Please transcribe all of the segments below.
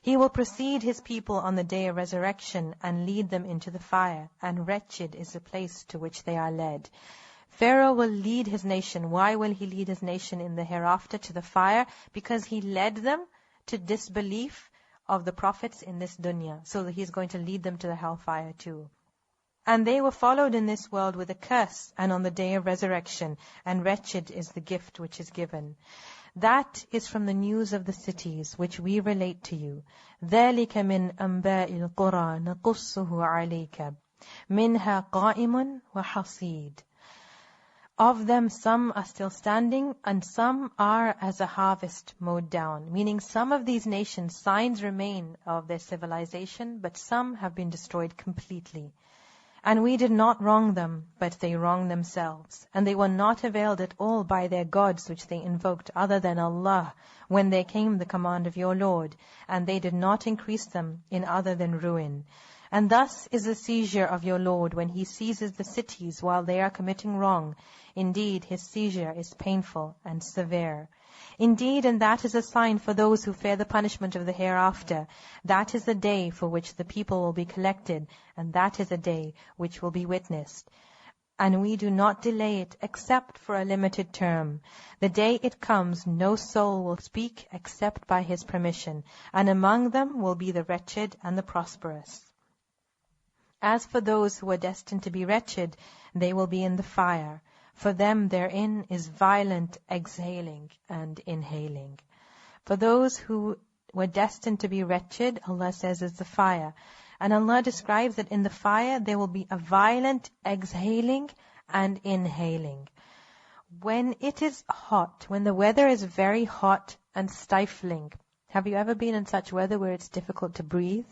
He will precede his people on the day of resurrection and lead them into the fire, and wretched is the place to which they are led. Pharaoh will lead his nation. Why will he lead his nation in the hereafter to the fire? Because he led them to disbelief of the prophets in this dunya. So he's going to lead them to the hellfire too. And they were followed in this world with a curse, and on the day of resurrection, and wretched is the gift which is given. That is from the news of the cities which we relate to you. ذَلِكَ مِنْ أَنْبَاءِ الْقُرَى نَقُصُّهُ عَلَيْكَ مِنْهَا قَائِمٌ وَحَصِيدٌ. Of them some are still standing, and some are as a harvest mowed down. Meaning some of these nations, signs remain of their civilization, but some have been destroyed completely. And we did not wrong them, but they wronged themselves. And they were not availed at all by their gods which they invoked other than Allah, when there came the command of your Lord, and they did not increase them in other than ruin. And thus is the seizure of your Lord when He seizes the cities while they are committing wrong. Indeed, His seizure is painful and severe. Indeed, and that is a sign for those who fear the punishment of the hereafter. That is the day for which the people will be collected, and that is a day which will be witnessed. And we do not delay it except for a limited term. The day it comes, no soul will speak except by His permission, and among them will be the wretched and the prosperous. As for those who are destined to be wretched, they will be in the fire. For them therein is violent exhaling and inhaling. For those who were destined to be wretched, Allah says, is the fire. And Allah describes that in the fire there will be a violent exhaling and inhaling. When it is hot, when the weather is very hot and stifling, have you ever been in such weather where it's difficult to breathe?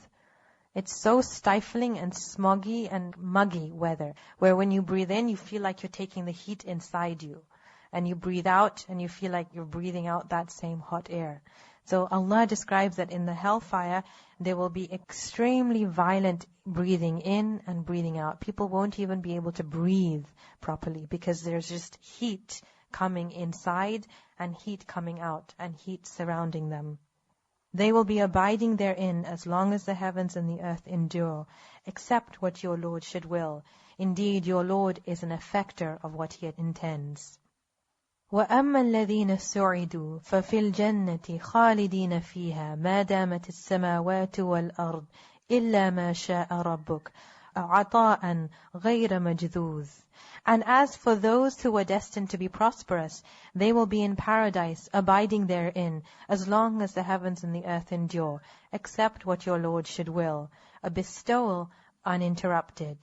It's so stifling and smoggy and muggy weather, where when you breathe in, you feel like you're taking the heat inside you. And you breathe out, and you feel like you're breathing out that same hot air. So Allah describes that in the hellfire, there will be extremely violent breathing in and breathing out. People won't even be able to breathe properly, because there's just heat coming inside, and heat coming out, and heat surrounding them. They will be abiding therein as long as the heavens and the earth endure, except what your Lord should will. Indeed, your Lord is an effector of what He intends. وَأَمَّا الَّذِينَ سُعِدُوا فَفِي الْجَنَّةِ خَالِدِينَ فِيهَا مَا دَامَتِ السَّمَاوَاتُ وَالْأَرْضُ إِلَّا مَا شَاءَ رَبُّكَ عَطَاءً غَيْرَ مَجْذُوذٍ. And as for those who were destined to be prosperous, they will be in paradise, abiding therein, as long as the heavens and the earth endure, except what your Lord should will, a bestowal uninterrupted.